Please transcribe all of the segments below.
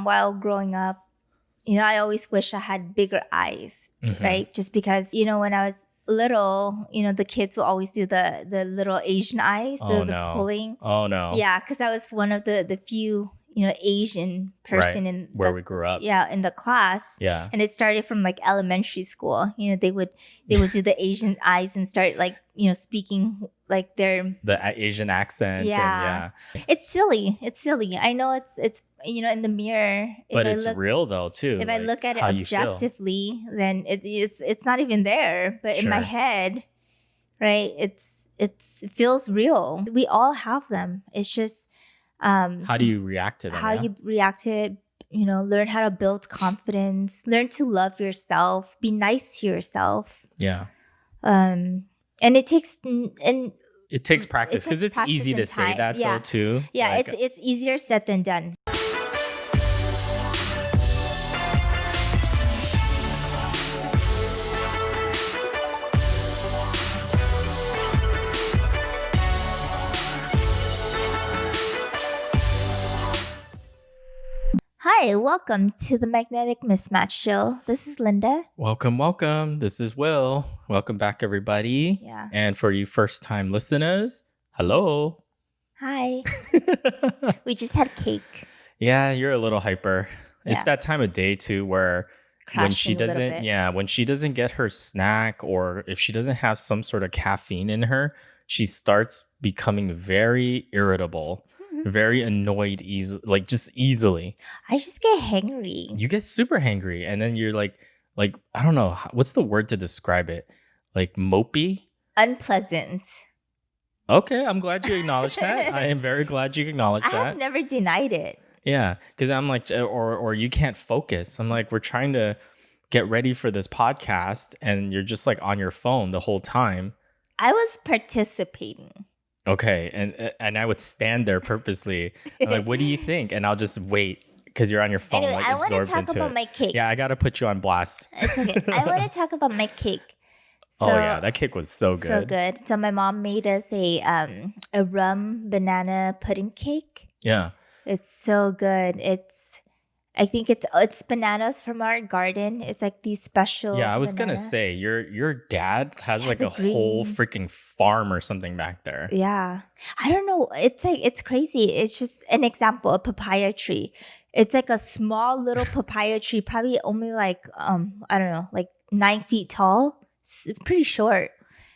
while growing up, I always wish I had bigger eyes, right? Just because, when I was little, the kids will always do the little Asian eyes, the pulling. Oh no. Yeah, because I was one of the few, Asian person in where we grew up. Yeah, in the class. Yeah. And it started from like elementary school. They would do the Asian eyes and start like, speaking like the Asian accent. Yeah. And It's silly. I know it's in the mirror. But it's real though too. If I look at it objectively, then it's not even there. But in my head, right, it feels real. We all have them. It's just how do you react to them? How you react to it. Learn how to build confidence. Learn to love yourself. Be nice to yourself. Yeah. And it takes practice because it's easy to say that though too. Yeah, like, it's easier said than done. Hi, welcome to the Magnetic Mismatch Show. This is Linda. Welcome. This is Will. Welcome back, everybody. Yeah. And for you first-time listeners, hello. Hi. We just had cake. Yeah, you're a little hyper. Yeah. It's that time of day too where when she doesn't get her snack or if she doesn't have some sort of caffeine in her, she starts becoming very irritable. Very annoyed easily. I just get hangry. You get super hangry, and then you're like I don't know what's the word to describe it. Like mopey, unpleasant. Okay, I'm glad you acknowledged that. I am very glad you acknowledged that. I have never denied it. Yeah, because I'm like, or you can't focus. I'm like, we're trying to get ready for this podcast, and you're just like on your phone the whole time. I was participating. Okay, and I would stand there purposely. I'm like, what do you think? And I'll just wait because you're on your phone, anyway, like absorbed into it. I want to talk about my cake. Yeah, I got to put you on blast. It's okay. I want to talk about my cake. So, oh yeah, that cake was so good. So good. So my mom made us a rum banana pudding cake. Yeah. It's so good. I think it's bananas from our garden. It's like these special. Yeah, I was gonna say your dad has like a whole freaking farm or something back there. Yeah, I don't know. It's crazy. It's just an example, a papaya tree. It's like a small little papaya tree, probably only like I don't know, like 9 feet tall. It's pretty short,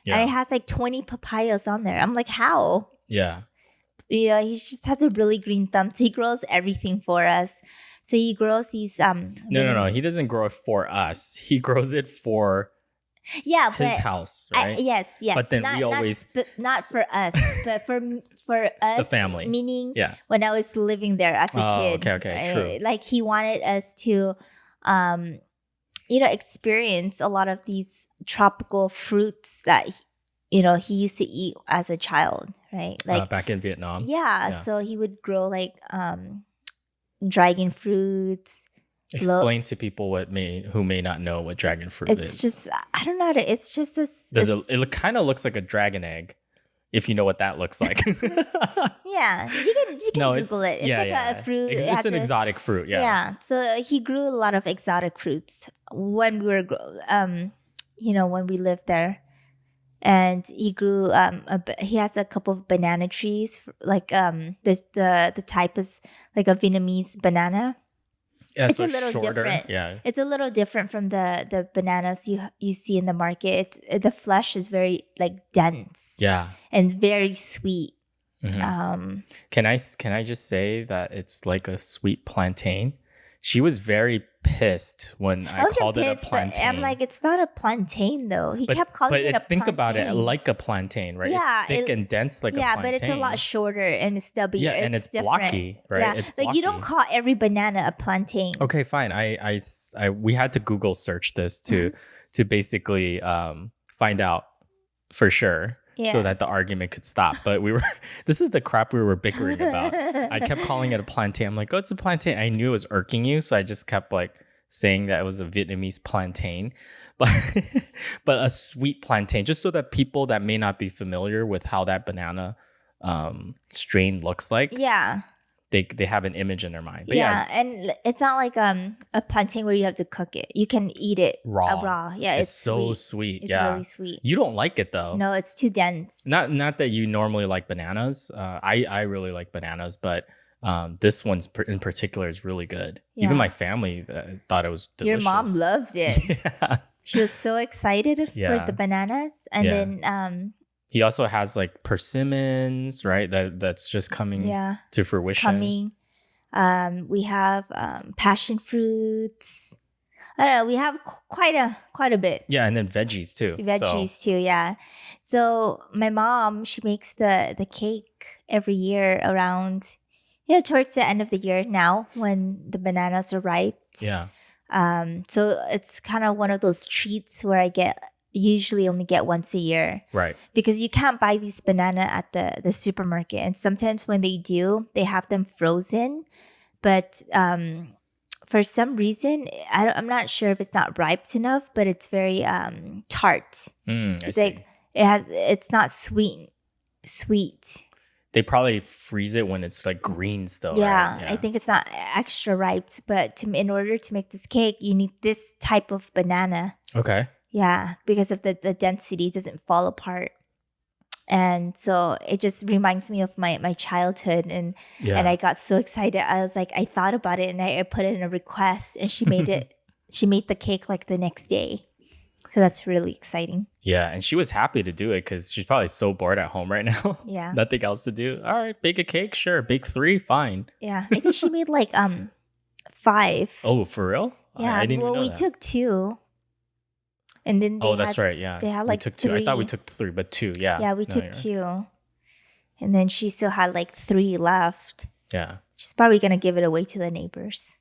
and it has like 20 papayas on there. I'm like, how? Yeah. Yeah, he just has a really green thumb. So he grows everything for us. So he grows these No. He doesn't grow it for us. He grows it for his house, right? Yes. But then not for us, but for us, the family. Meaning, when I was living there as a kid. Okay, true. Like he wanted us to, experience a lot of these tropical fruits that he used to eat as a child, right? Like back in Vietnam. Yeah. So he would grow like dragon fruits. Explain to people who may not know what dragon fruit is. It's just, I don't know. It's just this. It kind of looks like a dragon egg, if you know what that looks like. Yeah, you can Google it. It's a fruit. It's an exotic fruit. Yeah. Yeah. So he grew a lot of exotic fruits when we were, when we lived there. And he grew. He has a couple of banana trees. Like the type is like a Vietnamese banana. Yeah, it's so a little shorter. different. Yeah, it's a little different from the bananas you see in the market. The flesh is very like dense. Yeah, and very sweet. Mm-hmm. Can I just say that it's like a sweet plantain? She was very pissed when I called it a plantain. But I'm like, it's not a plantain though. He kept calling it a plantain. Think about it like a plantain, right? Yeah, it's thick and dense like a plantain. Yeah, but it's a lot shorter and stubby. Yeah, and it's different. blocky, right? Yeah, it's like blocky. you don't call every banana a plantain. Okay, fine. We had to Google search this to basically find out for sure. Yeah. So that the argument could stop. But this is the crap we were bickering about. I kept calling it a plantain. I'm like, oh, it's a plantain. I knew it was irking you. So I just kept like saying that it was a Vietnamese plantain. But a sweet plantain, just so that people that may not be familiar with how that banana strain looks like. Yeah. they have an image in their mind. But yeah, and it's not like a plantain where you have to cook it. You can eat it raw. Yeah, it's it's so sweet. sweet. It's Yeah, really sweet. you don't like it though. No, it's too dense. Not that you normally like bananas. I really like bananas, but this one's in particular is really good. Yeah. Even my family thought it was delicious. Your mom loved it. Yeah. She was so excited for Yeah. the bananas. And Yeah. then he also has like persimmons, right? That's just coming to fruition. It's coming. We have passion fruits. I don't know. We have quite a bit. Yeah, and then veggies too. Too, yeah. So my mom, she makes the cake every year around, towards the end of the year now when the bananas are ripe. Yeah. So it's kind of one of those treats where I usually only get once a year. Right. Because you can't buy these banana at the supermarket. And sometimes when they do, they have them frozen. But for some reason, I'm not sure if it's not ripe enough, but it's very tart. It's like it's not sweet. They probably freeze it when it's like green still. Yeah, right? Yeah. I think it's not extra ripe. But in order to make this cake, you need this type of banana. Okay. Yeah, because of the density, it doesn't fall apart. And so it just reminds me of my childhood, and I got so excited. I was like, I thought about it, and I put in a request, and she made it. She made the cake like the next day, so that's really exciting. Yeah, and she was happy to do it because she's probably so bored at home right now. Yeah, nothing else to do. All right, bake a cake, sure. Bake 3, fine. Yeah, I think she made like 5. Oh, for real? Yeah. I didn't even know we that. took 2. And then that's right. Yeah, they had like we took 3. 2. I thought we took 3, but 2. Yeah. Yeah, we took 2, and then she still had like 3 left. Yeah, she's probably gonna give it away to the neighbors.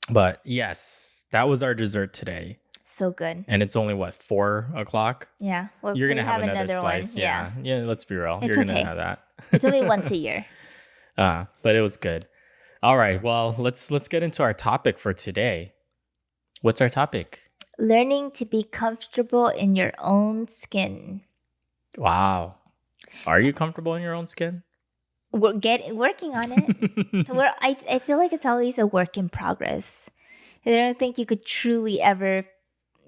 But yes, that was our dessert today. So good. And it's only what, 4 o'clock? Yeah, you're gonna have another slice. One. Yeah. Let's be real. It's you're gonna have that. It's only once a year. But it was good. All right. Well, let's get into our topic for today. What's our topic? Learning to be comfortable in your own skin. Wow. Are you comfortable in your own skin? We're working on it. I feel like it's always a work in progress. I don't think you could truly ever,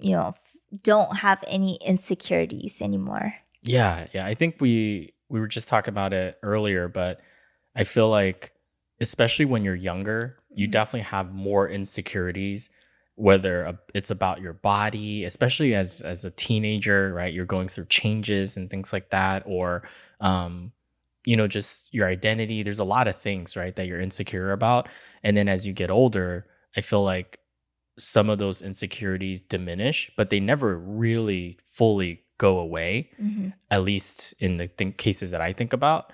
don't have any insecurities anymore. Yeah. I think we were just talking about it earlier, but I feel like, especially when you're younger, you definitely have more insecurities, whether it's about your body, especially as a teenager, right? You're going through changes and things like that, or just your identity. There's a lot of things, right, that you're insecure about. And then as you get older, I feel like some of those insecurities diminish, but they never really fully go away, at least in the cases that I think about.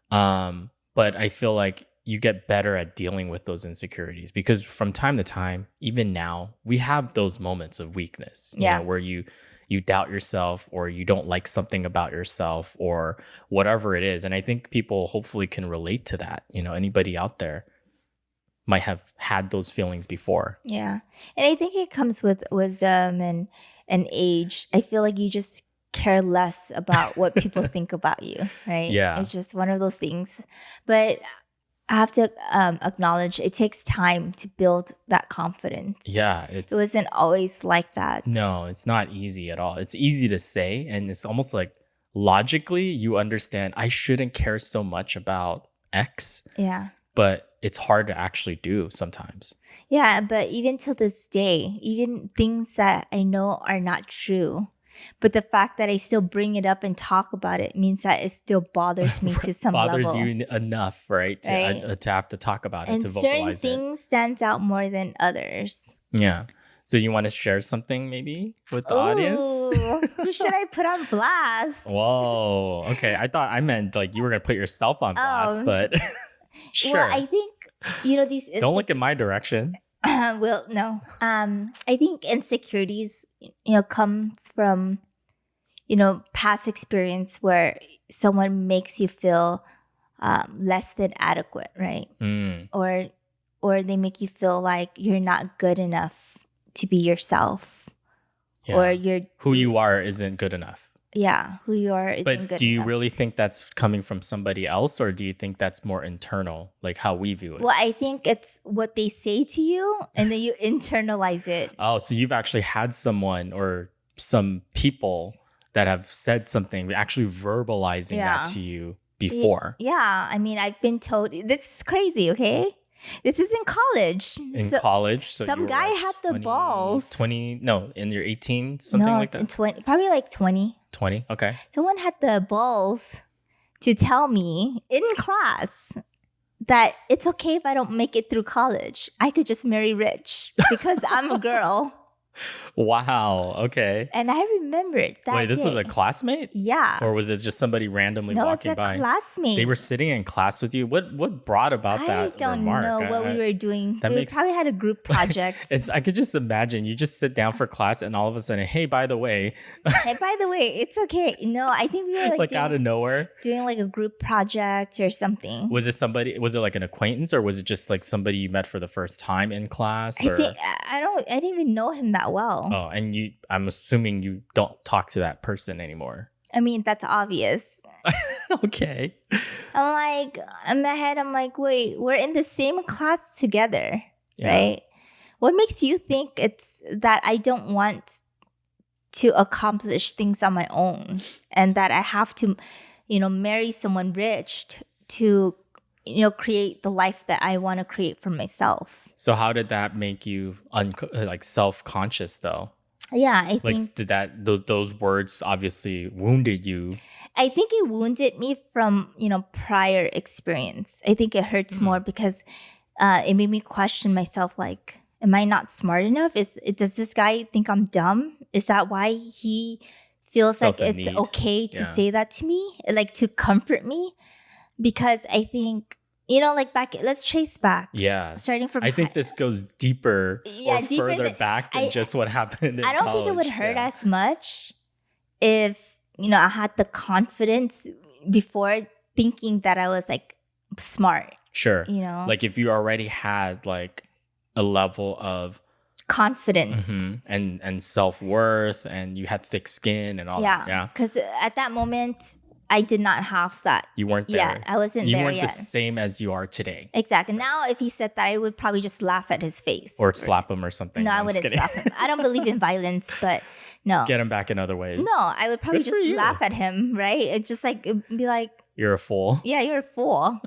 But I feel like you get better at dealing with those insecurities, because from time to time, even now, we have those moments of weakness, where you doubt yourself, or you don't like something about yourself, or whatever it is. And I think people hopefully can relate to that. Anybody out there might have had those feelings before. Yeah. And I think it comes with wisdom and age. I feel like you just care less about what people think about you, right? Yeah. It's just one of those things. But I have to acknowledge it takes time to build that confidence. Yeah. It wasn't always like that. No, it's not easy at all. It's easy to say, and it's almost like logically you understand I shouldn't care so much about X. Yeah. But it's hard to actually do sometimes. Yeah, but even till this day, even things that I know are not true, but the fact that I still bring it up and talk about it means that it still bothers me to some level. Bothers you enough, right? To have to talk about it, and to vocalize certain things stands out more than others. Yeah. So you want to share something maybe with the audience? Who should I put on blast? Whoa. Okay. I meant like you were going to put yourself on blast, but sure. Well, I think, these... Don't look in my direction. Well, no. I think insecurities, comes from, past experience where someone makes you feel less than adequate, right? Or they make you feel like you're not good enough to be yourself, or who you are isn't good enough. who you are isn't But good do you enough. really think that's coming from somebody else, or do you think that's more internal, like how we view it? Well, I think it's what they say to you, and then you internalize it. Oh, so you've actually had someone or some people that have said something, actually verbalizing that to you before. Yeah, I mean, I've been told this is crazy. Okay, this is in college. In college, so some you were guy what, had the 20, balls. 20, no, in your 18, something No, like that? 20, probably like 20. 20, okay. Someone had the balls to tell me in class that it's okay if I don't make it through college. I could just marry rich because I'm a girl. Wow, okay. And I remembered that Wait, this was day. a classmate? Yeah. Or was it just somebody randomly No, it's walking a by? classmate. They were sitting in class with you. What brought about that I don't remark? know what we were doing. That We makes- probably had a group project. I could just imagine you just sit down for class and all of a sudden, hey, by the way, Hey, by the way, it's okay. No, I think we were like out of nowhere. doing like a group project or something. Was it like an acquaintance, or was it just like somebody you met for the first time in class? Or? I didn't even know him that well. Oh, and I'm assuming you don't talk to that person anymore. I mean, that's obvious. Okay. I'm like, in my head, I'm like, wait, we're in the same class together, Yeah. right? What makes you think it's that I don't want to accomplish things on my own and that I have to, marry someone rich to, create the life that I want to create for myself? So how did that make you like self-conscious though? Yeah, I Like think did that those words obviously wounded you? I think it wounded me from, prior experience. I think it hurts more because it made me question myself, like, am I not smart enough? Does this guy think I'm dumb? Is that why he feels Felt like the it's need. okay to Yeah. say that to me? Like to comfort me? Because I think, like let's trace back. Yeah. Starting from I think this goes deeper or deeper further than- back than just what happened in I don't think it would college. hurt Yeah. as much if, I had the confidence before thinking that I was like smart, Sure. Like Like if you already had like a level of confidence. and self-worth and you had thick skin and all that. Yeah. Because at that moment, I did not have that. You weren't there. Yeah, I wasn't You there weren't yet. the same as you are today. Exactly. Now, if he said that, I would probably just laugh at his face. Or slap him or something. No, I I'm just wouldn't kidding. slap him. I don't believe in violence, but no. Get him back in other ways. No, I would probably Good for just you. laugh at him, right? It just like it'd be like, You're a fool. yeah, you're a fool.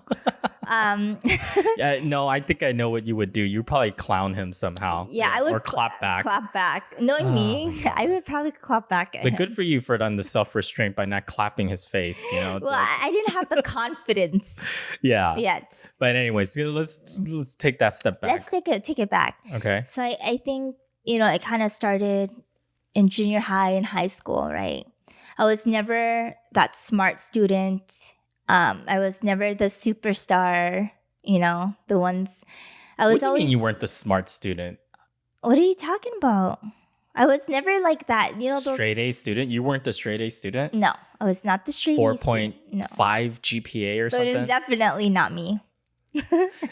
Yeah, no, I think I know what you would do. You'd probably clown him somehow. Yeah, I would or clap back. Clap back. Knowing me, my God. I would probably clap back at But him. good for you for on the self-restraint by not clapping his face. It's Well, like, I didn't have the confidence yeah. yet. But anyways, let's take that step back. Let's take it back. Okay. So I think, it kind of started in junior high and high school, right? I was never that smart student. I was never the superstar, the ones. I was What do you always. mean you weren't the smart student? What are you talking about? I was never like that. Those Straight A student? You weren't the straight A student? No, I was not the straight A student. 4.5 No. GPA or So it is something? definitely not me.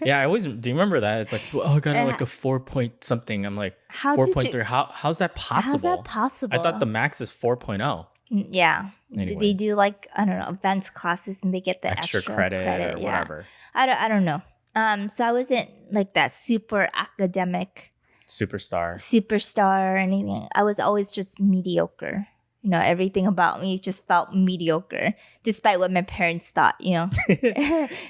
Yeah, I always do you remember that? It's like, oh, I got like a 4 point something. I'm like, How did 4.3. you- How's that possible? How's that possible? I thought the max is 4.0. Yeah. They Anyways. do like, I don't know, advanced classes and they get the Extra credit or yeah. whatever. I don't know. So I wasn't like that super academic superstar or anything. I was always just mediocre. Everything about me just felt mediocre, despite what my parents thought.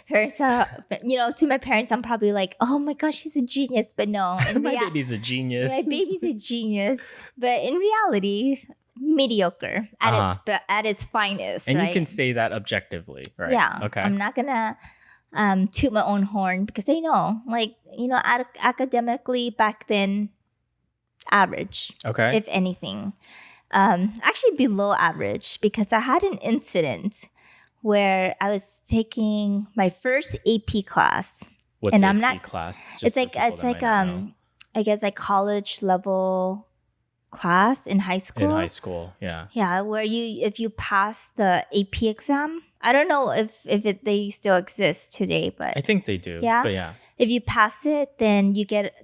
Parents, to my parents, I'm probably like, "Oh my gosh, she's a genius," but no, My baby's a genius. my baby's a genius. But in reality, mediocre at its finest. And right? you can say that objectively, right? Yeah. Okay. I'm not gonna toot my own horn because I know, academically back then, average. Okay. If anything. Actually below average because I had an incident where I was taking my first AP class. What's and AP I'm not class? Just it's for like people that might not know. I guess like college level class in high school. In high school, yeah. Yeah, where if you pass the AP exam, I don't know if they still exist today, but I think they do. Yeah? But yeah. if you pass it, then you get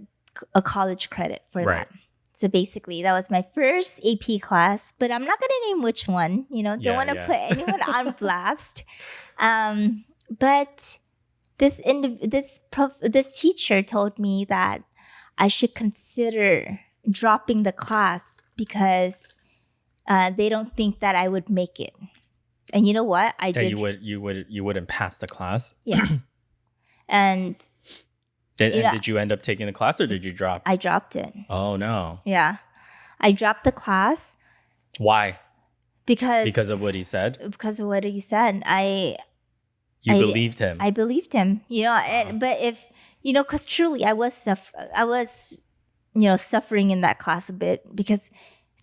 a college credit for Right. that. So basically, that was my first AP class, but I'm not gonna name which one. Don't Yeah, want to yeah. put anyone on blast. But this teacher told me that I should consider dropping the class because they don't think that I would make it. And you know what? I That did. you wouldn't pass the class. Yeah. And Did you end up taking the class or did you drop? I dropped it. Oh no. Yeah. I dropped the class Why? because of what he said? Because of what he said. You believed him. I believed him. But if because truly I was suffering in that class a bit because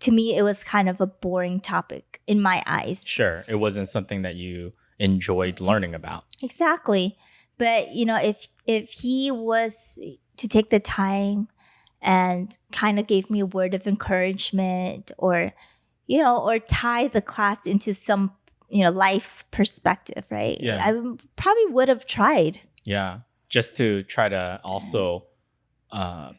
to me it was kind of a boring topic in my eyes. Sure, it wasn't something that you enjoyed learning about. Exactly. But if he was to take the time and kind of gave me a word of encouragement or tie the class into some life perspective, right? Yeah. I probably would have tried. Yeah, just to try to also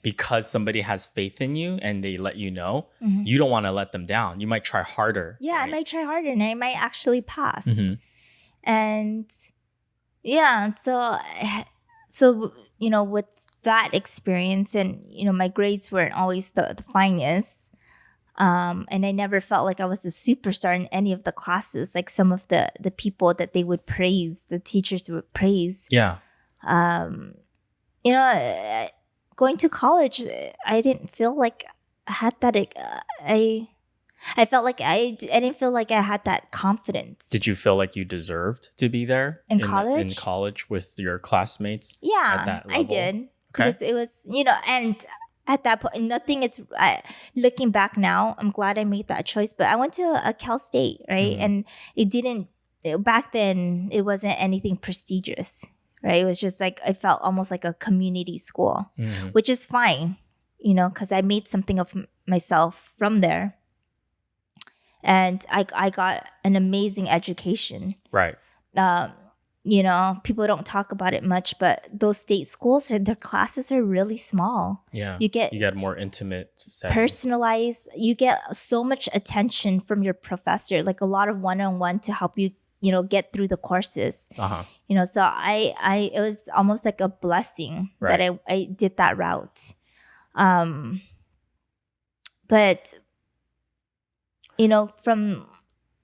because somebody has faith in you and they let you know, you don't want to let them down. You might try harder. Yeah, right? I might try harder and I might actually pass. Mhm. And yeah, so with that experience and my grades weren't always the finest. And I never felt like I was a superstar in any of the classes, like some of the people that they would praise, the teachers would praise. Yeah. Going to college, I didn't feel like I had that. I felt like I didn't feel like I had that confidence. Did you feel like you deserved to be there in college? In college with your classmates? Yeah, at that level? I did. Okay. Because it was, and at that point, nothing. Looking back now, I'm glad I made that choice. But I went to a Cal State, right? And it didn't. Back then, it wasn't anything prestigious, right? It was just like it felt almost like a community school, which is fine, because I made something of myself from there, and I got an amazing education. Right. People don't talk about it much, but those state schools, their classes are really small. Yeah. You get a more intimate setting. Personalized. You get so much attention from your professor, like a lot of one-on-one to help you, get through the courses. So I it was almost like a blessing that I did that route. But from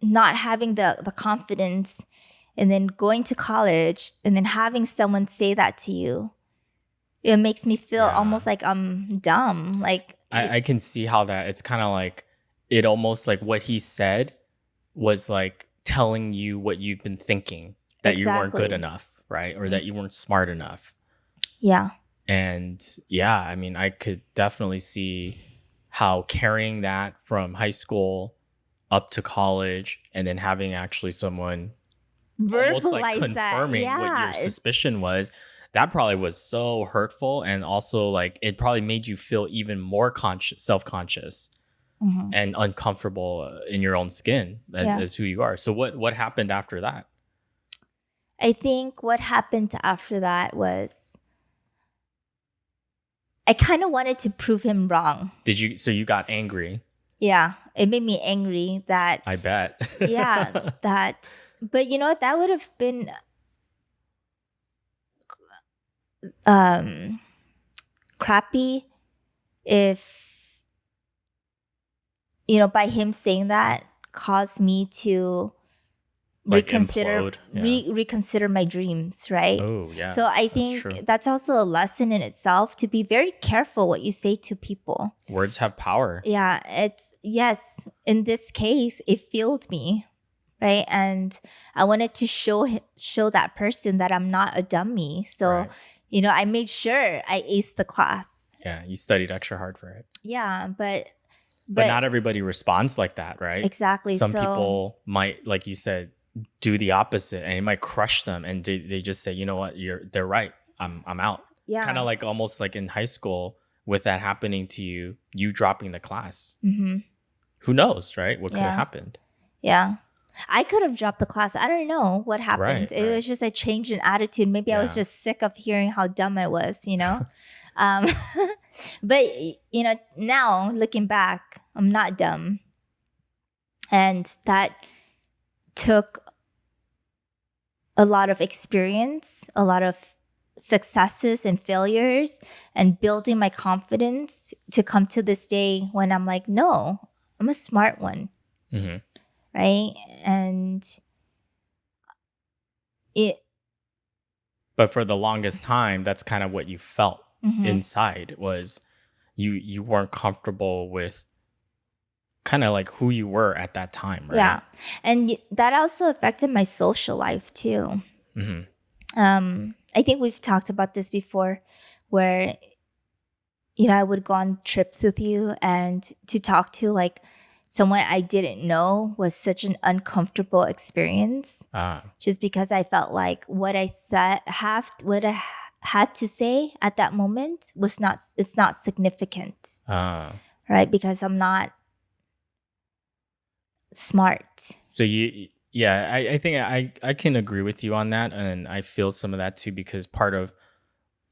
not having the confidence and then going to college and then having someone say that to you, it makes me feel almost like I'm dumb. Like I can see how that it's kind of like it almost like what he said was like telling you what you've been thinking, that you weren't good enough, right? Or that you weren't smart enough. Yeah. And yeah, I mean, I could definitely see how carrying that from high school up to college and then having actually someone almost like confirming what your suspicion was, that probably was so hurtful. And also like it probably made you feel even more self-conscious and uncomfortable in your own skin as who you are. So what happened after that? I think what happened after that was I kind of wanted to prove him wrong. So you got angry? Yeah, it made me angry that I bet. Yeah, that. But you know what? That would have been crappy if by him saying that caused me to like reconsider reconsider my dreams, right? Oh yeah. So I think that's also a lesson in itself, to be very careful what you say to people. Words have power. Yeah, yes, in this case it fueled me, right? And I wanted to show that person that I'm not a dummy. So I made sure I aced the class. Yeah, you studied extra hard for it. Yeah, but not everybody responds like that, right? Exactly. Some people might, like you said, do the opposite, and it might crush them, and they just say, you know what, they're right. I'm out. Yeah. Kind of like almost like in high school with that happening to you dropping the class. Who knows, right? What could have happened? Yeah. I could have dropped the class. I don't know what happened. It was just a change in attitude. Maybe I was just sick of hearing how dumb I was, Um, but now looking back, I'm not dumb, and that took a lot of experience, a lot of successes and failures, and building my confidence to come to this day when I'm like, no, I'm a smart one, right? And but for the longest time, that's kind of what you felt inside, was you weren't comfortable with kind of like who you were at that time, right? Yeah, and that also affected my social life too. I think we've talked about this before, where I would go on trips with you, and to talk to like someone I didn't know was such an uncomfortable experience, just because I felt like what I had to say at that moment it's not significant, right? Because I'm not smart. So I think I can agree with you on that, and I feel some of that too, because part of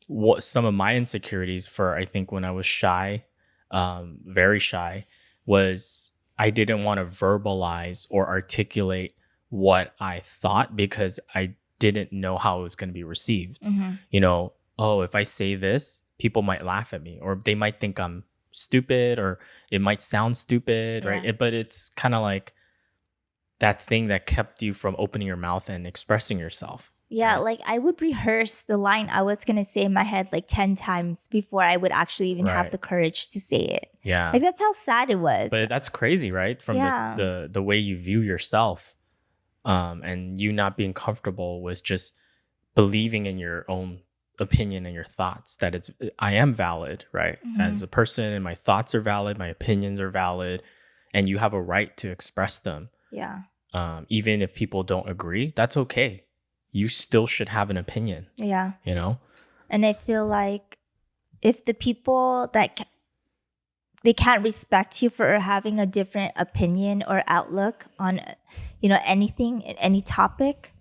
what some of my insecurities for, I think, when I was shy, very shy, was I didn't want to verbalize or articulate what I thought because I didn't know how it was going to be received. Oh, if I say this, people might laugh at me, or they might think I'm stupid, or it might sound stupid, right? But it's kind of like that thing that kept you from opening your mouth and expressing yourself. Yeah, right? like I would rehearse the line I was going to say in my head like 10 times before I would actually even have the courage to say it. Yeah. Like that's how sad it was. But that's crazy, right? From the way you view yourself, and you not being comfortable with just believing in your own opinion and your thoughts, that I am valid, right? As a person, and my thoughts are valid, my opinions are valid, and you have a right to express them. Yeah. Even if people don't agree, that's okay. You still should have an opinion. Yeah. And I feel like if the people that they can't respect you for having a different opinion or outlook on anything, any topic,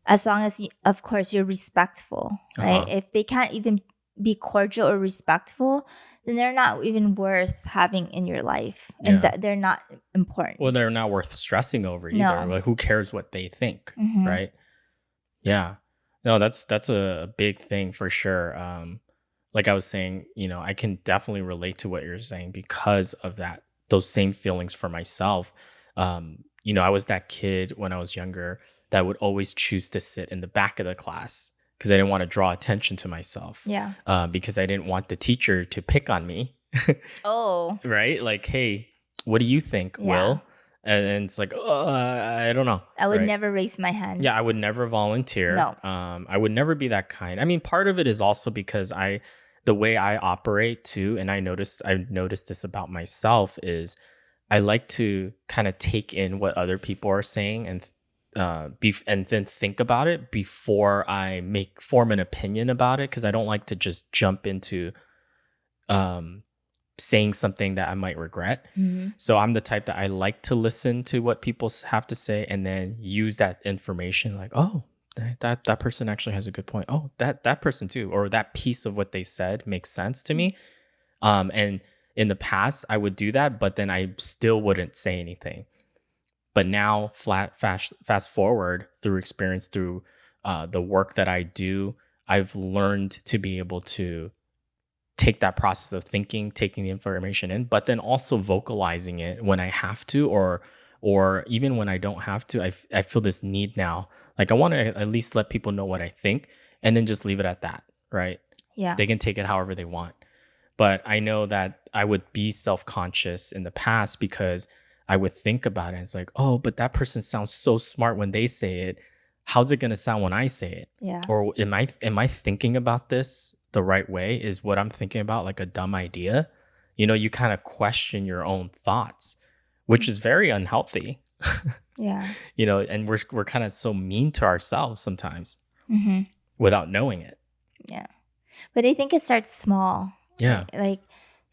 as long as of course you're respectful, right? If they can't even be cordial or respectful, then they're not even worth having in your life, and that they're not important. Well, they're not worth stressing over either. No. Like, who cares what they think, right? Yeah. No, that's a big thing for sure. Like I was saying, I can definitely relate to what you're saying because of those same feelings for myself. I was that kid when I was younger that would always choose to sit in the back of the class because I didn't want to draw attention to myself. Yeah. Because I didn't want the teacher to pick on me. Oh. Right? Like, hey, what do you think, Will? And it's like, I don't know. I would never raise my hand. Yeah, I would never volunteer. No. I would never be that kind. I mean, part of it is also because the way I operate too, and I've noticed this about myself, is I like to kind of take in what other people are saying and then think about it before I form an opinion about it, because I don't like to just jump into saying something that I might regret. So I'm the type that I like to listen to what people have to say and then use that information, like, oh, that person actually has a good point. Oh, that person too, or that piece of what they said makes sense to me. And in the past, I would do that, but then I still wouldn't say anything. But now, fast forward through experience, through the work that I do, I've learned to be able to take that process of thinking, taking the information in, but then also vocalizing it when I have to, or even when I don't have to. I feel this need now. Like, I want to at least let people know what I think, and then just leave it at that, right? Yeah. They can take it however they want. But I know that I would be self-conscious in the past because I would think about it. It's like, oh, but that person sounds so smart when they say it. How's it going to sound when I say it? Yeah. Or am I thinking about this the right way? Is what I'm thinking about like a dumb idea? You kind of question your own thoughts, which is very unhealthy. Yeah. And we're kind of so mean to ourselves sometimes without knowing it. Yeah. But I think it starts small. Yeah. Like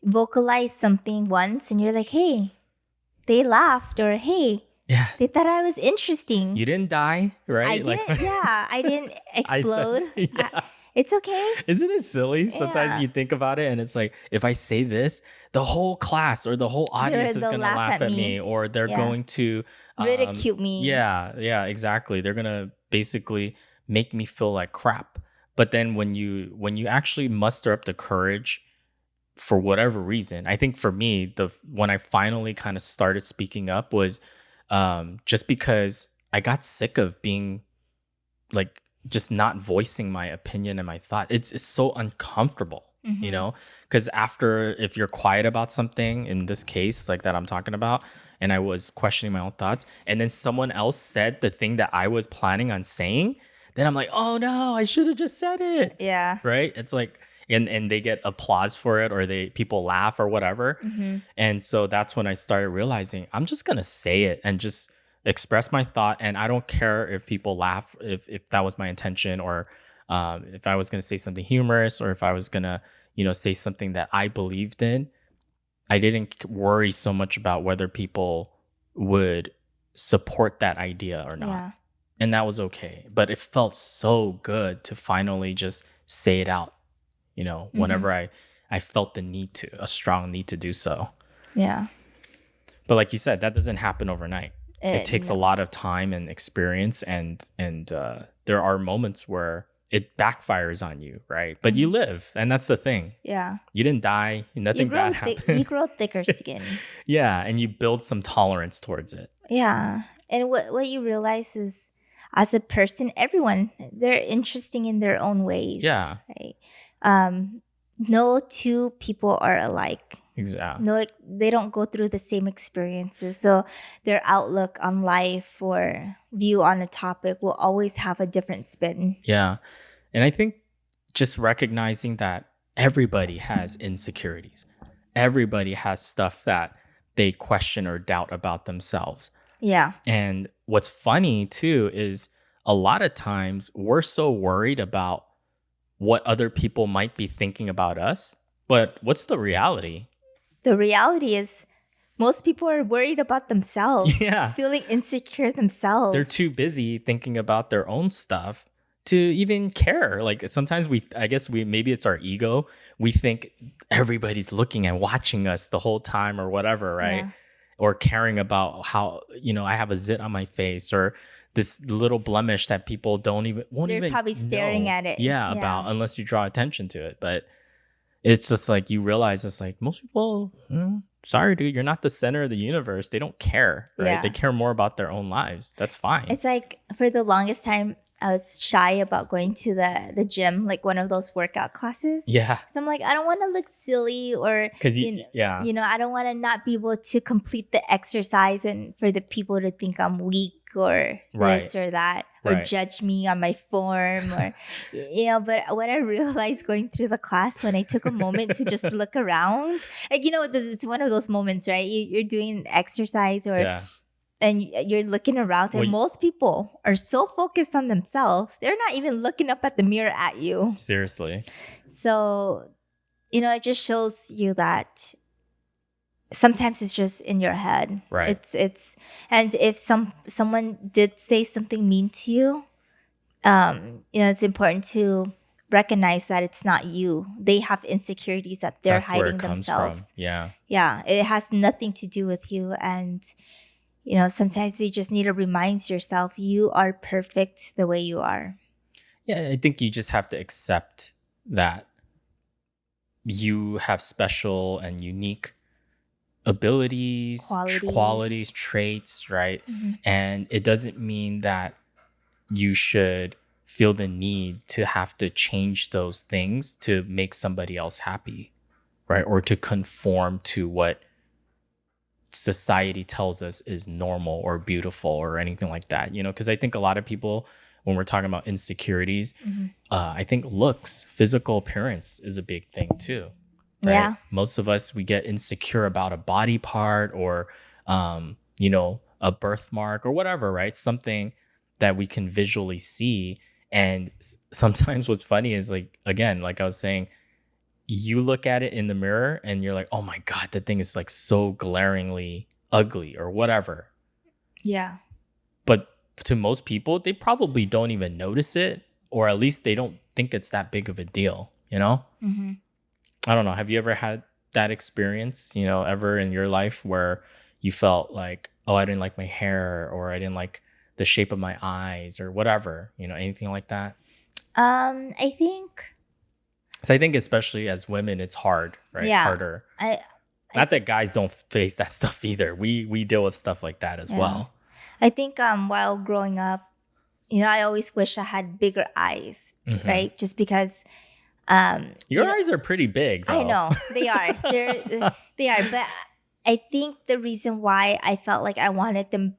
vocalize something once and you're like, hey, they laughed, or hey, yeah, they thought I was interesting. You didn't die, right? I didn't. I didn't explode. It's okay. Isn't it silly? Sometimes Yeah. you think about it and it's like, if I say this, the whole class or the whole audience is They'll going to laugh laugh at at me, me. or they're Yeah. going to, Ridicule me. yeah, exactly. They're going to basically make me feel like crap. But then when you actually muster up the courage for whatever reason, I think for me, when I finally kind of started speaking up was just because I got sick of being like just not voicing my opinion and my thought. It's so uncomfortable, you Mm-hmm. know, because after, if you're quiet about something, in this case like that I'm talking about, and I was questioning my own thoughts, and then someone else said the thing that I was planning on saying, then I'm like, oh no, I should have just said it. Yeah. Right? It's like, and they get applause for it, or people laugh or whatever. Mm-hmm. And so that's when I started realizing I'm just gonna say it and just express my thought, and I don't care if people laugh, if that was my intention, or if I was gonna say something humorous, or if I was gonna, say something that I believed in. I didn't worry so much about whether people would support that idea or not. Yeah. And that was okay. But it felt so good to finally just say it out, Mm-hmm. whenever I felt a strong need to do so. Yeah. But like you said, that doesn't happen overnight. It takes a No. lot of time and experience, and there are moments where it backfires on you, right? But you live, and that's the thing. Yeah. You didn't die. Nothing bad happened. You grow thicker skin. Yeah, and you build some tolerance towards it. Yeah. And what you realize is, as a person, everyone, they're interesting in their own ways. Yeah. Right? No two people are alike. Exactly. No, they don't go through the same experiences. So their outlook on life or view on a topic will always have a different spin. Yeah. And I think just recognizing that everybody has insecurities. Everybody has stuff that they question or doubt about themselves. Yeah. And what's funny too is a lot of times we're so worried about what other people might be thinking about us. But what's the reality? The reality is, most people are worried about themselves. Yeah. Feeling insecure themselves. They're too busy thinking about their own stuff to even care. Like sometimes maybe it's our ego. We think everybody's looking and watching us the whole time or whatever, right? Yeah. Or caring about how, I have a zit on my face, or this little blemish that people won't They're even probably staring know, at it. about, unless you draw attention to it. But it's just like, you realize it's like most people, sorry, dude, you're not the center of the universe. They don't care, right? Yeah. They care more about their own lives. That's fine. It's like, for the longest time, I was shy about going to the gym, like one of those workout classes. Yeah. So I'm like, I don't want to look silly, or Because I don't want to not be able to complete the exercise and for the people to think I'm weak or this or that, or judge me on my form, or But what I realized going through the class, when I took a moment to just look around, like it's one of those moments, right? You're doing exercise and you're looking around, and most people are so focused on themselves, they're not even looking up at the mirror at you. Seriously. So, it just shows you that sometimes it's just in your head. Right. It's and if someone did say something mean to you, it's important to recognize that it's not you. They have insecurities that they're That's where hiding it comes themselves. from. Yeah. Yeah. It has nothing to do with you. And sometimes you just need to remind yourself you are perfect the way you are. Yeah, I think you just have to accept that you have special and unique abilities, qualities, traits, right? Mm-hmm. And it doesn't mean that you should feel the need to have to change those things to make somebody else happy, right? Or to conform to what society tells us is normal or beautiful or anything like that, because I think a lot of people, when we're talking about insecurities, I think looks, physical appearance is a big thing too. Right? Yeah. Most of us, we get insecure about a body part or, a birthmark or whatever, right? Something that we can visually see. And sometimes what's funny is, like, again, like I was saying, you look at it in the mirror and you're like, oh my God, that thing is like so glaringly ugly or whatever. Yeah. But to most people, they probably don't even notice it, or at least they don't think it's that big of a deal, you know? Mm-hmm. I don't know. Have you ever had that experience, you know, ever in your life where you felt like, oh, I didn't like my hair, or I didn't like the shape of my eyes, or whatever, you know, anything like that? I think, So I think especially as women, it's hard, right? yeah, Harder. I, I Not that think, guys don't face that stuff either. We deal with stuff like that as yeah, well. I think, while growing up, I always wish I had bigger eyes, Hmm. right? Just because, Your eyes are pretty big, I though. know they are, they are, but I think the reason why I felt like I wanted them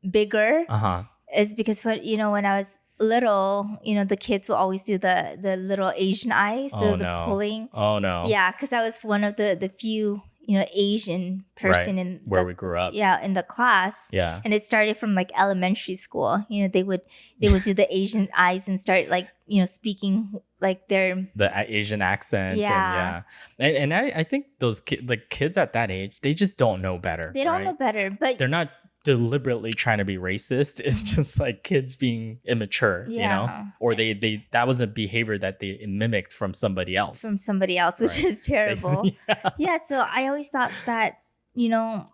bigger Uh huh. is because when I was little, the kids will always do the little Asian eyes, Oh the no. pulling. Oh no. Yeah, because I was one of the few Asian Right. person in Where we grew up. in the class, Yeah. and it started from like elementary school. They would do the Asian eyes and start like speaking like their The Asian accent, and yeah. yeah, and I think those kids at that age, they just don't know better, They don't know right? better, but They're not deliberately trying to be racist. It's just like kids being immature, you know, yeah, or they that was a behavior that they mimicked from somebody from else, somebody else, which right? is terrible. Yeah. Yeah, so I always thought that you know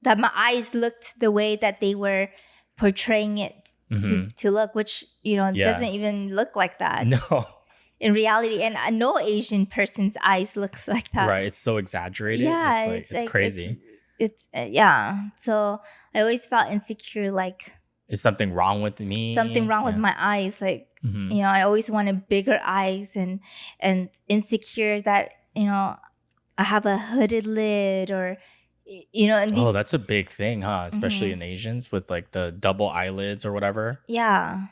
that my eyes looked the way that they were portraying it Hmm. to look, which doesn't Yeah. even look like that No. in reality. And no Asian person's eyes looks like that. Right. It's so exaggerated. Yeah, It's like it's it's like crazy. it's yeah. So I always felt insecure, like Is something wrong with something me? wrong with Yeah. my eyes. Like Hmm. I always wanted bigger eyes, and insecure that I have a hooded lid, or and Oh, these. that's a big thing, huh? Especially Mhm. in Asians with like the double eyelids or whatever. Yeah.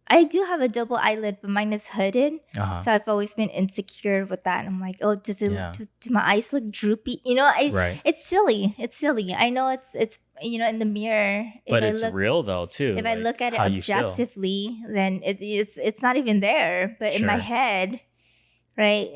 I do have a double eyelid, but mine is hooded. Uh huh. So I've always been insecure with that. I'm like, oh, Yeah. do my eyes look droopy? Right. It's silly. It's silly. I know it's in the mirror. But it's real though too, If I like look at it how you feel. objectively, then it's not even there. But in my Sure. head, right,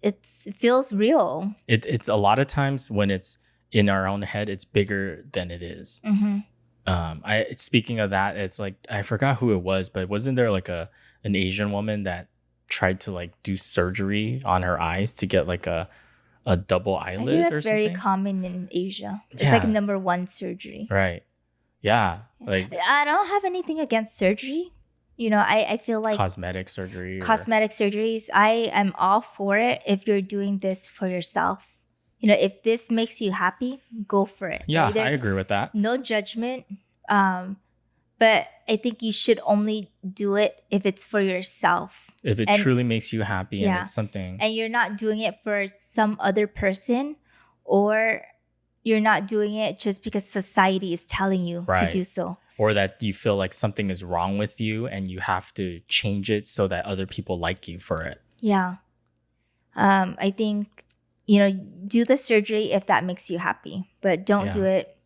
it feels real. It's a lot of times when it's in our own head, it's bigger than it is. Mm-hmm. I speaking of that, it's like I forgot who it was, but wasn't there like an Asian woman that tried to like do surgery on her eyes to get like a double I think eyelid or that's very something? common in Asia. It's like Yeah. number one surgery. Right. Yeah. Like I don't have anything against surgery. I feel like cosmetic surgery or cosmetic surgeries, I am all for it if you're doing this for yourself. If this makes you happy, go for it. yeah, Right? I There's agree with that. no judgment. But I think you should only do it if it's for yourself. If it And truly makes you happy and yeah, it's something and you're not doing it for some other person, or you're not doing it just because society is telling you to do right, so. or that you feel like something is wrong with you and you have to change it so that other people like you for it. Yeah. I think, do the surgery if that makes you happy, but don't do Yeah. it,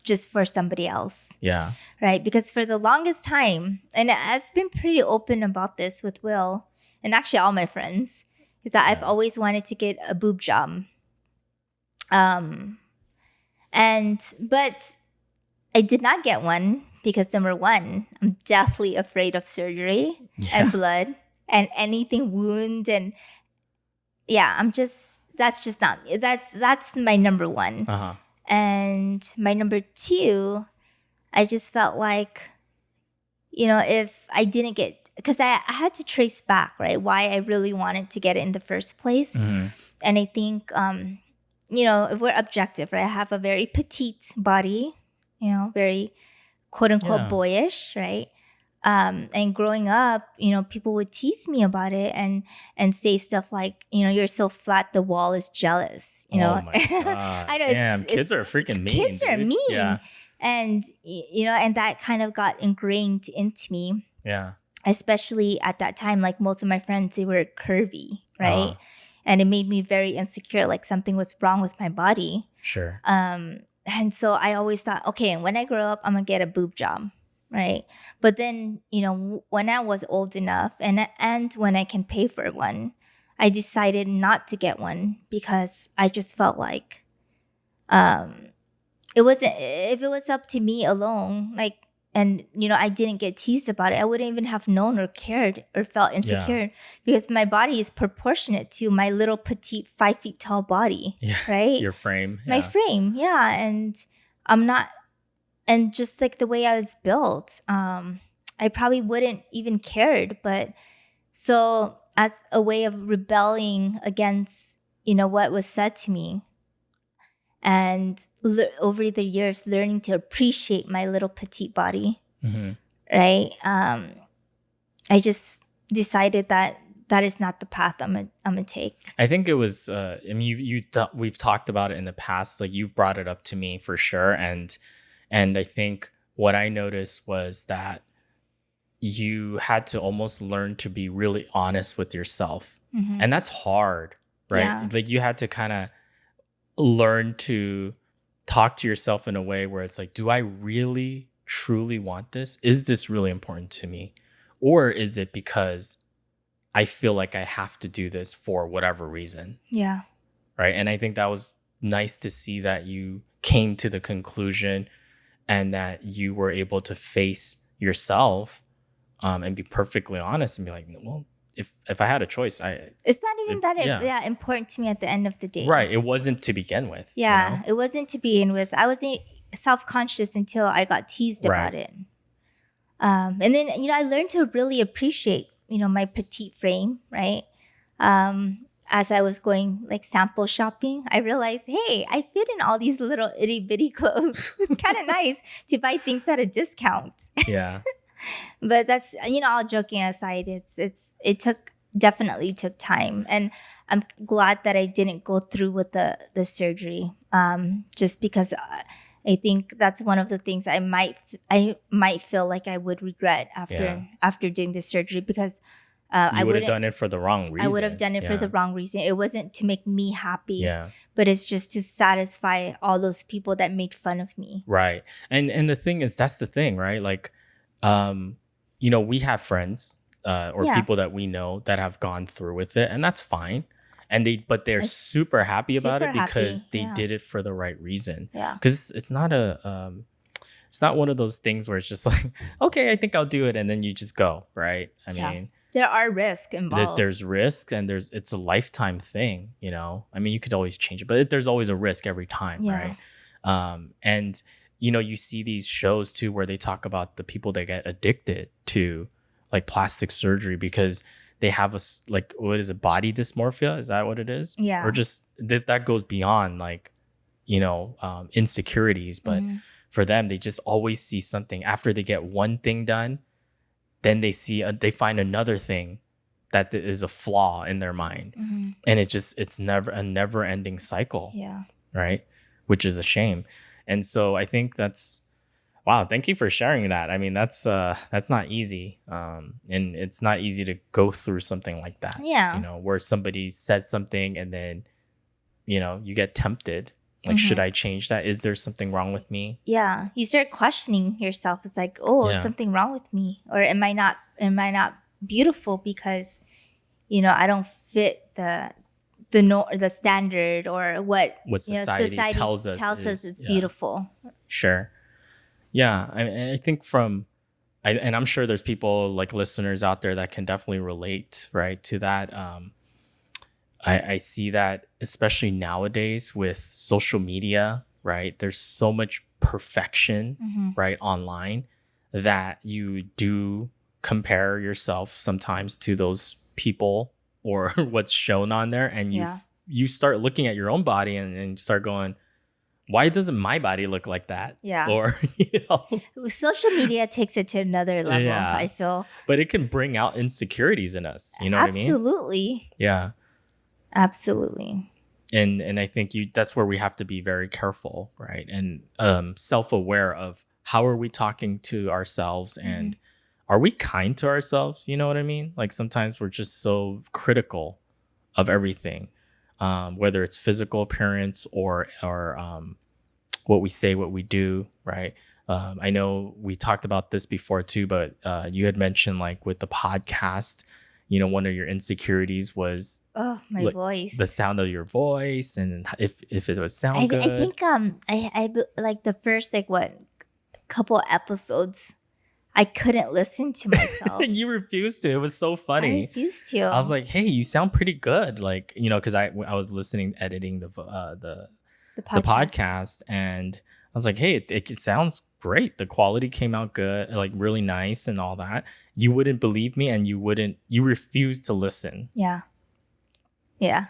just for somebody else, Yeah. right? Because for the longest time, and I've been pretty open about this with Will and actually all my friends, is that I've Yeah. always wanted to get a boob job. But I did not get one because number one, I'm deathly afraid of surgery and Yeah. blood and anything wound, and yeah, that's just not me. That's my number one. Uh-huh. And my number two, I just felt like, if I didn't get, because I had to trace back, right, why I really wanted to get it in the first place. Hmm. And I think, if we're objective, right, I have a very petite body, very quote unquote Yeah. boyish, right? And growing up, people would tease me about it and say stuff like, you're so flat, the wall is jealous. Oh my god. I know Damn, kids are freaking mean. kids are Dude. mean, Yeah. and and that kind of got ingrained into me, Yeah. especially at that time. Like most of my friends, they were curvy, right? Uh-huh. And it made me very insecure, like something was wrong with my body. Sure. And so I always thought, okay, when I grow up, I'm gonna get a boob job, right? But then, when I was old enough and when I can pay for one, I decided not to get one because I just felt like, it wasn't, if it was up to me alone, like I didn't get teased about it, I wouldn't even have known or cared or felt insecure because my body is proportionate to my little petite 5 feet tall body, right? Your frame. My frame, yeah. And I'm not, and just like the way I was built, I probably wouldn't even cared. But so as a way of rebelling against, what was said to me, and over the years learning to appreciate my little petite body, right? I just decided that is not the path I'm gonna take. I think it was. I mean, we've talked about it in the past. Like you've brought it up to me for sure, and I think what I noticed was that you had to almost learn to be really honest with yourself, and that's hard, right? Yeah. Like you had to kind of learn to talk to yourself in a way where it's like, do I really truly want this? Is this really important to me? Or is it because I feel like I have to do this for whatever reason? Yeah. Right. And I think that was nice to see that you came to the conclusion and that you were able to face yourself and be perfectly honest and be like, well, if I had a choice, it's not even important to me at the end of the day. Right. It wasn't to begin with. Yeah. It wasn't to begin with. I wasn't self-conscious until I got teased about it. And then, I learned to really appreciate, my petite frame, right? As I was going like sample shopping, I realized, hey, I fit in all these little itty bitty clothes. It's kind of nice to buy things at a discount. Yeah. But that's, all joking aside, it definitely took time. And I'm glad that I didn't go through with the surgery. Just because I think that's one of the things I might feel like I would regret after doing this surgery, because I would have done it for the wrong reason. I would have done it for the wrong reason. It wasn't to make me happy, but it's just to satisfy all those people that made fun of me. Right. And the thing is, that's the thing, right? Like, we have friends or people that we know that have gone through with it, and that's fine. And they're super happy about it because they did it for the right reason. Yeah. Because it's not it's not one of those things where it's just like, okay, I think I'll do it, and then you just go, right? I mean, there are risks involved. There's risks, and it's a lifetime thing, I mean, you could always change it, but there's always a risk every time, right? And you see these shows too where they talk about the people that get addicted to like plastic surgery because they have what is it, body dysmorphia? Is that what it is? Yeah. Or just that goes beyond like, insecurities. But for them, they just always see something after they get one thing done. Then they find another thing that is a flaw in their mind. And it's never a never ending cycle. Yeah. Right. Which is a shame. And so I think wow, thank you for sharing that. I mean, that's not easy. And it's not easy to go through something like that. Yeah. Where somebody says something and then, you get tempted. Like, should I change that? Is there something wrong with me? Yeah. You start questioning yourself. It's like, is something wrong with me? Or am I not beautiful because, I don't fit the standard or what society tells us is beautiful. Sure. Yeah. I think and I'm sure there's people like listeners out there that can definitely relate, right, to that. I see that especially nowadays with social media, right? There's so much perfection, right, online that you do compare yourself sometimes to those people or what's shown on there. And you start looking at your own body and start going, why doesn't my body look like that? Yeah. Or, social media takes it to another level, I feel. But it can bring out insecurities in us. You know what I mean? Absolutely. Yeah. Absolutely. And I think that's where we have to be very careful, right? And self-aware of how are we talking to ourselves and are we kind to ourselves? You know what I mean? Like sometimes we're just so critical of everything, whether it's physical appearance or what we say, what we do, right? I know we talked about this before too, but you had mentioned like with the podcast, one of your insecurities was my voice, the sound of your voice, and if it would sound good. I think I like the first couple episodes I couldn't listen to myself. You refused to. It was so I funny. refused I was to. like, hey, you sound pretty good. Like, because I was listening, editing The the podcast. podcast, and I was like, hey, it sounds great. The quality came out good, like really nice and all that. You wouldn't believe me, and you refused to listen. Yeah. Yeah.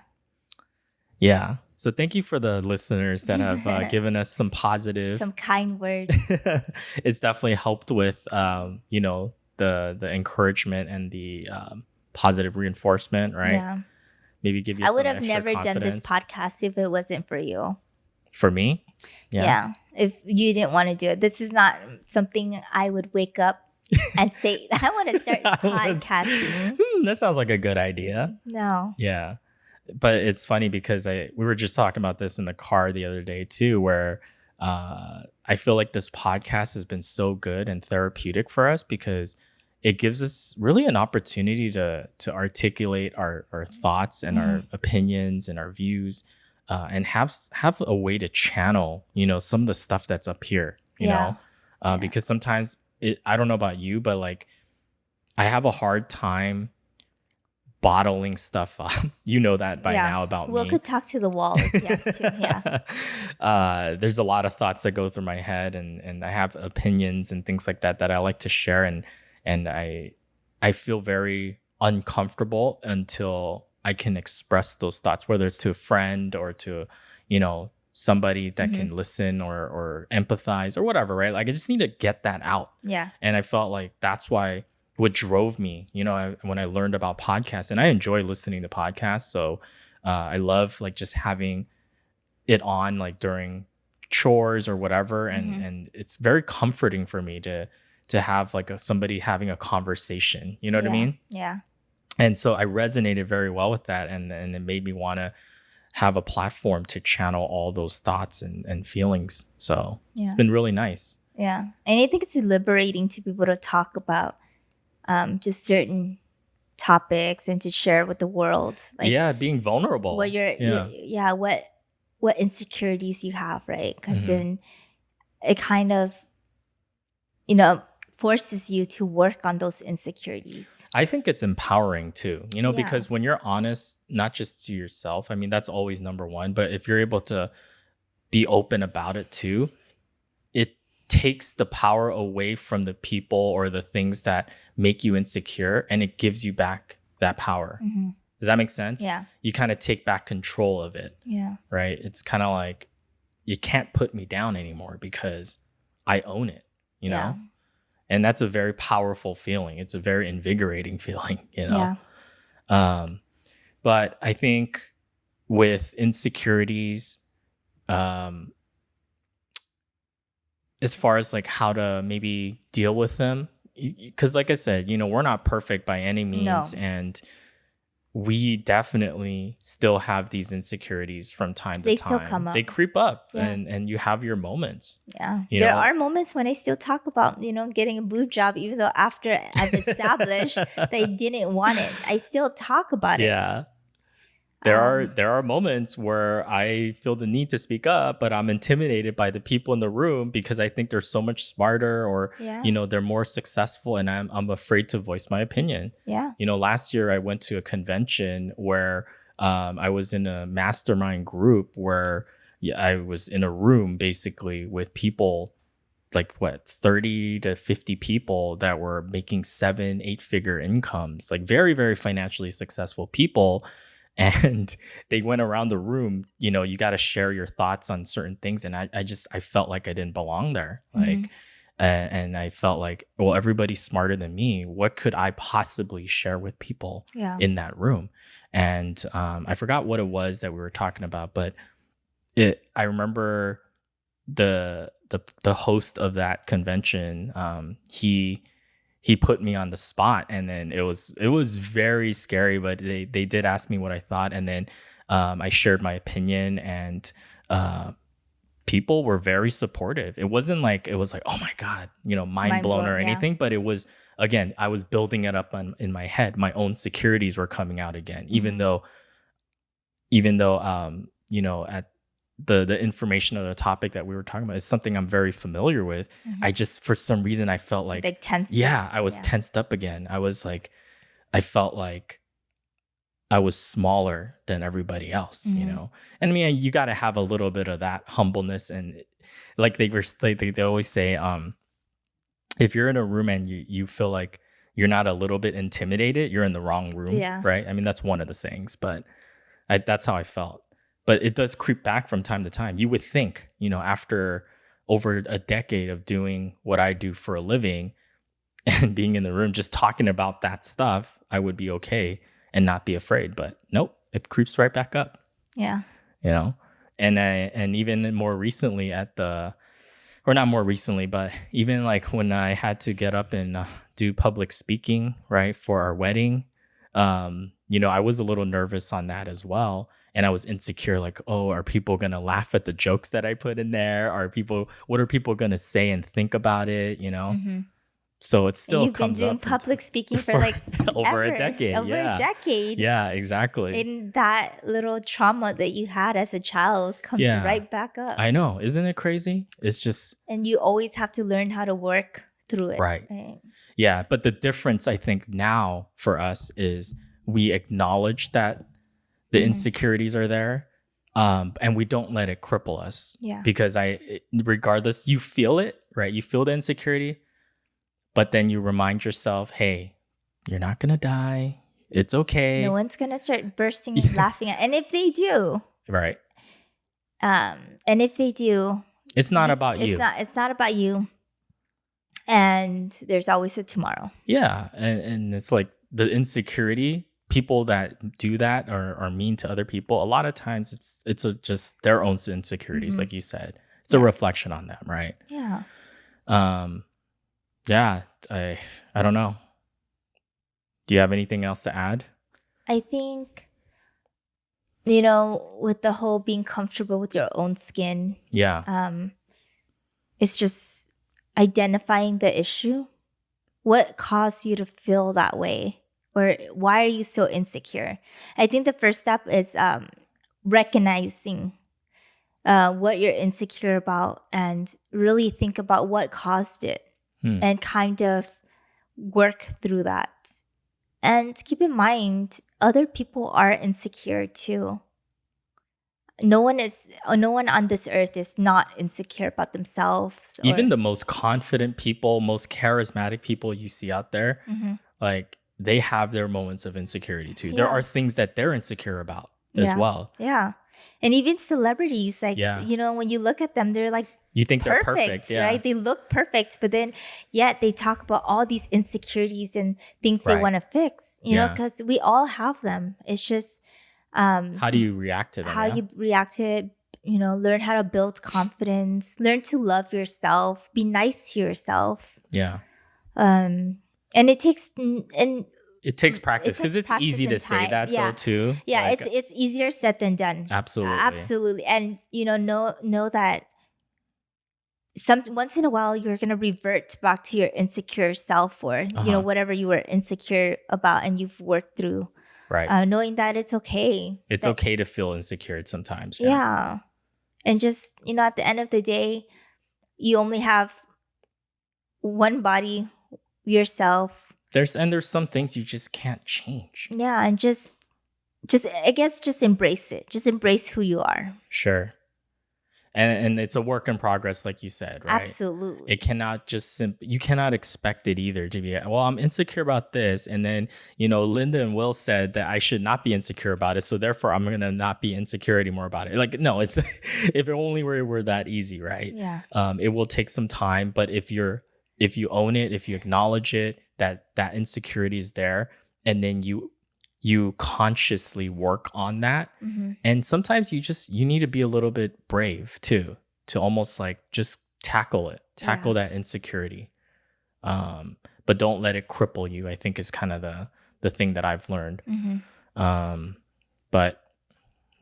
Yeah. So thank you for the listeners that have given us some positive. Some kind words. It's definitely helped with, the encouragement and the positive reinforcement, right? Yeah. Maybe give you I would some have extra never done this confidence. podcast if it wasn't for you. For me, Yeah. If you didn't want to do it, this is not something I would wake up and say, I want to start podcasting. That sounds like a good idea. No. Yeah. But it's funny because we were just talking about this in the car the other day too, where I feel like this podcast has been so good and therapeutic for us because it gives us really an opportunity to articulate our thoughts and our opinions and our views, and have a way to channel, some of the stuff that's up here, because sometimes I don't know about you, but like I have a hard time bottling stuff up. You know that by now about me. We could talk to the wall if you have to. Yeah. There's a lot of thoughts that go through my head, and I have opinions and things like that I like to share, and I feel very uncomfortable until I can express those thoughts, whether it's to a friend or to, somebody that can listen or empathize or whatever, right? Like I just need to get that out. Yeah. And I felt like that's why what drove me, when I learned about podcasts, and I enjoy listening to podcasts. So I love like just having it on like during chores or whatever. And it's very comforting for me to have like somebody having a conversation, you know what I mean? Yeah. And so I resonated very well with that. And it made me want to have a platform to channel all those thoughts and feelings. So it's been really nice. Yeah. And I think it's liberating to be able to talk about just certain topics and to share with the world, like being vulnerable. What what insecurities you have, right? Because then it kind of, forces you to work on those insecurities. I think it's empowering too, because when you're honest, not just to yourself, I mean, that's always number one, but if you're able to be open about it too, it takes the power away from the people or the things that make you insecure, and it gives you back that power. Does that make sense? Yeah. You kind of take back control of it. Yeah. Right? It's kind of like, you can't put me down anymore because I own it, know? And that's a very powerful feeling. It's a very invigorating feeling, Yeah. But I think with insecurities, as far as like how to maybe deal with them, because like I said, we're not perfect by any means. No. And we definitely still have these insecurities from time to time. They still come up. They creep up, Yeah. and you have your moments. Yeah. There are moments when I still talk about, getting a boob job, even though after I've established they didn't want it. I still talk about it. Yeah. There are moments where I feel the need to speak up, but I'm intimidated by the people in the room because I think they're so much smarter, or they're more successful, and I'm afraid to voice my opinion. Yeah. Last year I went to a convention where I was in a mastermind group where I was in a room basically with people like 30 to 50 people that were making 7-8 figure incomes, like very, very financially successful people. And they went around the room, you got to share your thoughts on certain things. And I felt like I didn't belong there. Like, and I felt like, well, everybody's smarter than me. What could I possibly share with people in that room? And I forgot what it was that we were talking about, but I remember the host of that convention, he put me on the spot, and then it was very scary, but they did ask me what I thought. And then I shared my opinion, and people were very supportive. It wasn't like, it was like, oh my God, mind blown or anything, but it was, again, I was building it up in my head. My own insecurities were coming out again, even though, the information of the topic that we were talking about is something I'm very familiar with. I just, for some reason, I felt like tense. yeah, I was tensed up again. I was like, I felt like I was smaller than everybody else, you know? And I mean, you got to have a little bit of that humbleness. And like they always say, if you're in a room and you feel like you're not a little bit intimidated, you're in the wrong room, right? I mean, that's one of the sayings, but that's how I felt. But it does creep back from time to time. You would think, you know, after over a decade of doing what I do for a living and being in the room just talking about that stuff, I would be okay and not be afraid. But nope, it creeps right back up. Yeah. You know? And even more recently or not more recently, but even like when I had to get up and do public speaking, right, for our wedding, you know, I was a little nervous on that as well. And I was insecure, like, oh, are people going to laugh at the jokes that I put in there? What are people going to say and think about it? You know? So it still comes up. You've been doing public speaking for like over a decade. Over a decade. Yeah, exactly. And that little trauma that you had as a child comes right back up. I know. Isn't it crazy? It's just. And you always have to learn how to work through it. Right. Yeah. But the difference, I think, now for us is we acknowledge that the insecurities are there. And we don't let it cripple us. Yeah. Because regardless, you feel it, right? You feel the insecurity. But then you remind yourself, hey, you're not going to die. It's okay. No one's going to start bursting and laughing at. And if they do. Right. And if they do. It's not about you. It's not about you. And there's always a tomorrow. Yeah. And it's like the insecurity, people that do that are mean to other people. A lot of times it's just their own insecurities, like you said. It's a reflection on them, right? Yeah. Yeah, I don't know. Do you have anything else to add? I think, you know, with the whole being comfortable with your own skin. Yeah. It's just identifying the issue. What caused you to feel that way? Or why are you so insecure? I think the first step is recognizing what you're insecure about and really think about what caused it. And kind of work through that. And keep in mind, other people are insecure too. No one on this earth is not insecure about themselves. Even the most confident people, most charismatic people you see out there, like they have their moments of insecurity too. There are things that they're insecure about as well. Yeah. And even celebrities, like, you know, when you look at them, they're like, you think they're perfect, right? They look perfect, but then yet they talk about all these insecurities and things they want to fix, you know, because we all have them. It's just how do you react to them? How you react to it, you know, learn how to build confidence, learn to love yourself, be nice to yourself. Yeah. And it takes practice because it's easy to say that though too. Yeah, like, it's easier said than done. Absolutely. And you know that once in a while you're gonna revert back to your insecure self or you know whatever you were insecure about and you've worked through. Right. Knowing that it's okay. It's okay to feel insecure sometimes. Yeah. And just, you know, at the end of the day, you only have one body, yourself. There's some things you just can't change. Yeah, and just I guess just embrace it. Just embrace who you are. Sure. And it's a work in progress, like you said, right? Absolutely. It cannot you cannot expect it either to be, well, I'm insecure about this. And then, you know, Linda and Will said that I should not be insecure about it. So therefore, I'm going to not be insecure anymore about it. Like, no, it's if it only were that easy, right? Yeah. It will take some time. But if you own it, if you acknowledge it, that insecurity is there, and then you consciously work on that. And sometimes you need to be a little bit brave too, to almost like just tackle that insecurity. But don't let it cripple you, I think is kind of the thing that I've learned. But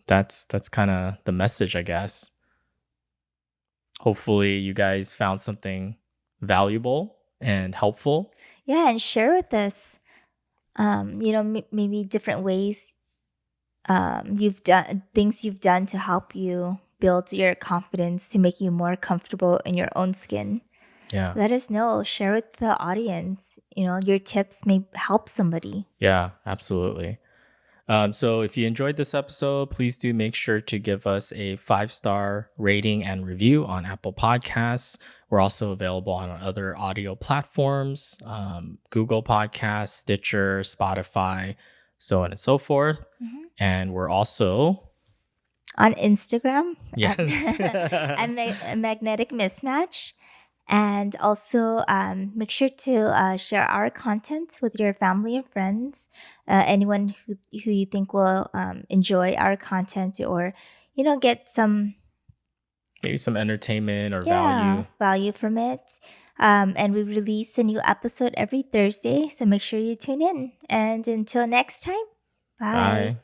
that's kind of the message, I guess. Hopefully you guys found something valuable and helpful. Yeah, and share with us you know, maybe different ways you've done things you've done to help you build your confidence, to make you more comfortable in your own skin. Yeah. Let us know. Share with the audience. Your tips may help somebody. Yeah, absolutely. So if you enjoyed this episode, please do make sure to give us a 5-star rating and review on Apple Podcasts. We're also available on other audio platforms, Google Podcasts, Stitcher, Spotify, so on and so forth. Mhm. And we're also On Instagram yes, at Magnetic Mismatch. And also make sure to share our content with your family and friends, anyone who you think will enjoy our content, or get some maybe some entertainment or value. value from it. And we release a new episode every Thursday, so make sure you tune in. And until next time, bye. Bye.